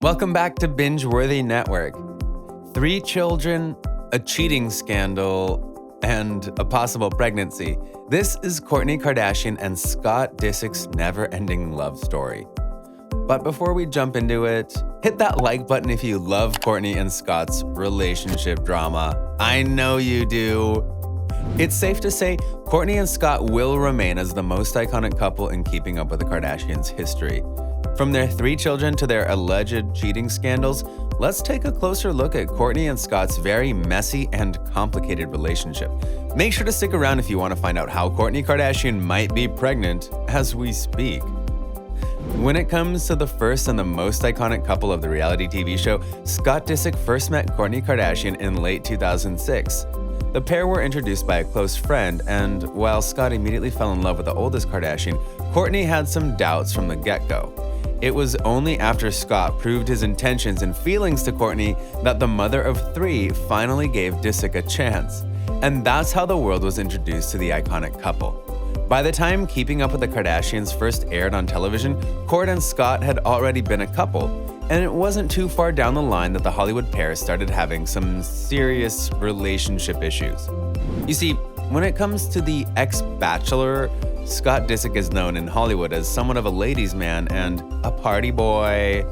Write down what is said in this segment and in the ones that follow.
Welcome back to Binge-Worthy Network. 3 children, a cheating scandal, and a possible pregnancy. This is Kourtney Kardashian and Scott Disick's never-ending love story. But before we jump into it, hit that like button if you love Kourtney and Scott's relationship drama. I know you do. It's safe to say Kourtney and Scott will remain as the most iconic couple in Keeping Up with the Kardashians history. From their 3 children to their alleged cheating scandals, let's take a closer look at Kourtney and Scott's very messy and complicated relationship. Make sure to stick around if you want to find out how Kourtney Kardashian might be pregnant as we speak. When it comes to the first and the most iconic couple of the reality TV show, Scott Disick first met Kourtney Kardashian in late 2006. The pair were introduced by a close friend, and while Scott immediately fell in love with the oldest Kardashian, Kourtney had some doubts from the get-go. It was only after Scott proved his intentions and feelings to Kourtney that the mother of 3 finally gave Disick a chance. And that's how the world was introduced to the iconic couple. By the time Keeping Up with the Kardashians first aired on television, Kourt and Scott had already been a couple, and it wasn't too far down the line that the Hollywood pair started having some serious relationship issues. You see, when it comes to the ex-bachelor, Scott Disick is known in Hollywood as somewhat of a ladies' man and a party boy.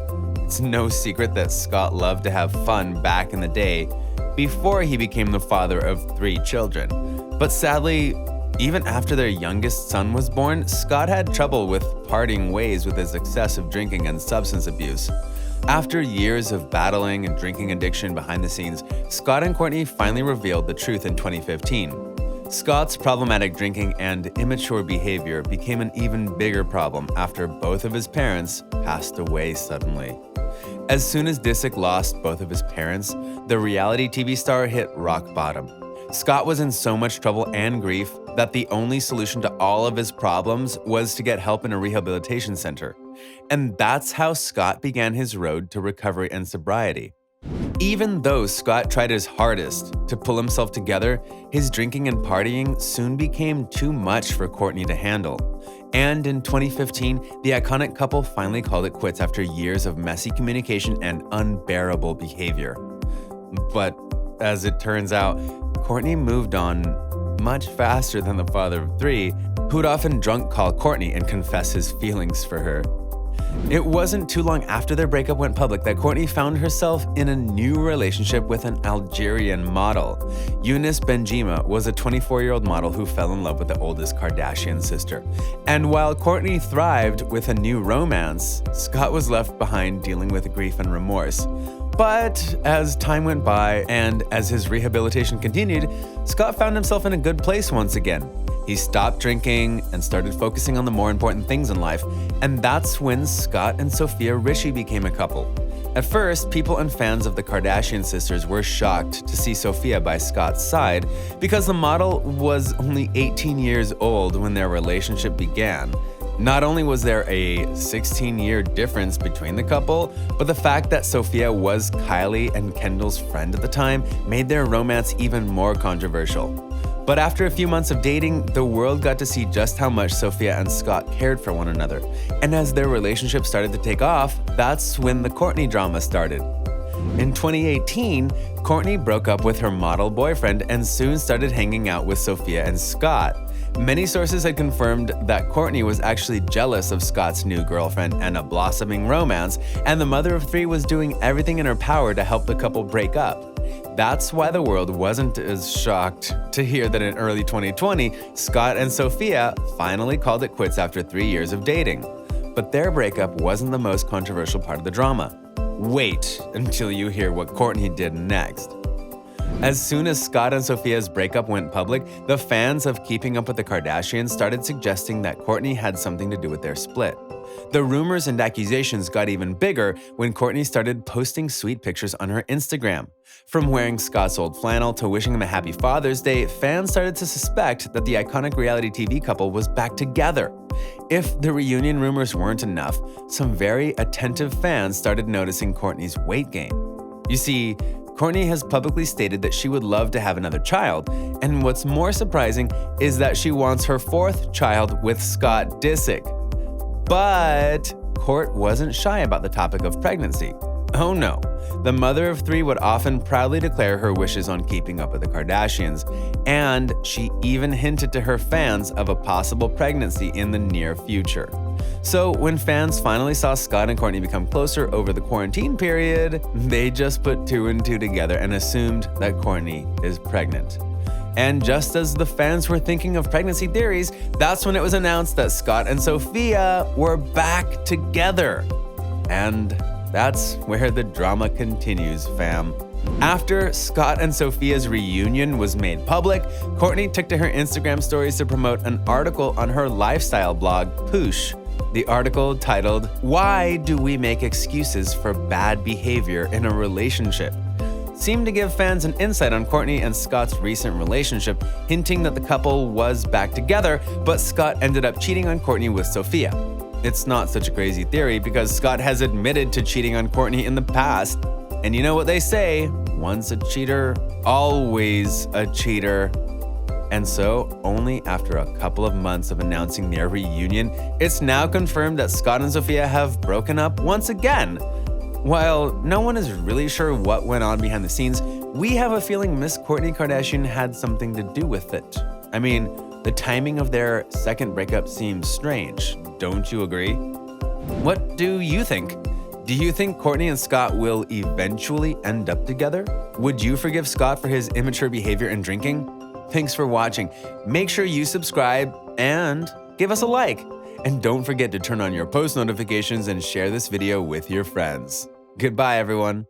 It's no secret that Scott loved to have fun back in the day, before he became the father of 3 children. But sadly, even after their youngest son was born, Scott had trouble with parting ways with his excessive drinking and substance abuse. After years of battling and drinking addiction behind the scenes, Scott and Kourtney finally revealed the truth in 2015. Scott's problematic drinking and immature behavior became an even bigger problem after both of his parents passed away suddenly. As soon as Disick lost both of his parents, the reality TV star hit rock bottom. Scott was in so much trouble and grief that the only solution to all of his problems was to get help in a rehabilitation center. And that's how Scott began his road to recovery and sobriety. Even though Scott tried his hardest to pull himself together, his drinking and partying soon became too much for Kourtney to handle. And in 2015, the iconic couple finally called it quits after years of messy communication and unbearable behavior. But as it turns out, Kourtney moved on much faster than the father of 3, who'd often drunk call Kourtney and confess his feelings for her. It wasn't too long after their breakup went public that Kourtney found herself in a new relationship with an Algerian model. Eunice Benjima was a 24-year-old model who fell in love with the oldest Kardashian sister. And while Kourtney thrived with a new romance, Scott was left behind dealing with grief and remorse. But as time went by and as his rehabilitation continued, Scott found himself in a good place once again. He stopped drinking and started focusing on the more important things in life, and that's when Scott and Sophia Richie became a couple. At first, people and fans of the Kardashian sisters were shocked to see Sophia by Scott's side because the model was only 18 years old when their relationship began. Not only was there a 16-year difference between the couple, but the fact that Sophia was Kylie and Kendall's friend at the time made their romance even more controversial. But after a few months of dating, the world got to see just how much Sophia and Scott cared for one another. And as their relationship started to take off, that's when the Kourtney drama started. In 2018, Kourtney broke up with her model boyfriend and soon started hanging out with Sophia and Scott. Many sources had confirmed that Kourtney was actually jealous of Scott's new girlfriend and a blossoming romance, and the mother of 3 was doing everything in her power to help the couple break up. That's why the world wasn't as shocked to hear that in early 2020, Scott and Sophia finally called it quits after 3 years of dating. But their breakup wasn't the most controversial part of the drama. Wait until you hear what Kourtney did next. As soon as Scott and Sophia's breakup went public, the fans of Keeping Up with the Kardashians started suggesting that Kourtney had something to do with their split. The rumors and accusations got even bigger when Kourtney started posting sweet pictures on her Instagram. From wearing Scott's old flannel to wishing him a happy Father's Day, fans started to suspect that the iconic reality TV couple was back together. If the reunion rumors weren't enough, some very attentive fans started noticing Kourtney's weight gain. You see, Kourtney has publicly stated that she would love to have another child, and what's more surprising is that she wants her 4th child with Scott Disick. But Kourt wasn't shy about the topic of pregnancy. Oh no. The mother of three would often proudly declare her wishes on keeping up with the Kardashians, and she even hinted to her fans of a possible pregnancy in the near future. So when fans finally saw Scott and Kourtney become closer over the quarantine period, they just put two and two together and assumed that Kourtney is pregnant. And just as the fans were thinking of pregnancy theories, that's when it was announced that Scott and Sophia were back together. And that's where the drama continues, fam. After Scott and Sophia's reunion was made public, Kourtney took to her Instagram stories to promote an article on her lifestyle blog, Poosh. The article titled, "Why Do We Make Excuses for Bad Behavior in a Relationship?" seemed to give fans an insight on Kourtney and Scott's recent relationship, hinting that the couple was back together, but Scott ended up cheating on Kourtney with Sophia. It's not such a crazy theory because Scott has admitted to cheating on Kourtney in the past. And you know what they say, once a cheater, always a cheater. And so, only after a couple of months of announcing their reunion, it's now confirmed that Scott and Sophia have broken up once again. While no one is really sure what went on behind the scenes, we have a feeling Miss Kourtney Kardashian had something to do with it. I mean, the timing of their second breakup seems strange, don't you agree? What do you think? Do you think Kourtney and Scott will eventually end up together? Would you forgive Scott for his immature behavior and drinking? Thanks for watching. Make sure you subscribe and give us a like. And don't forget to turn on your post notifications and share this video with your friends. Goodbye, everyone.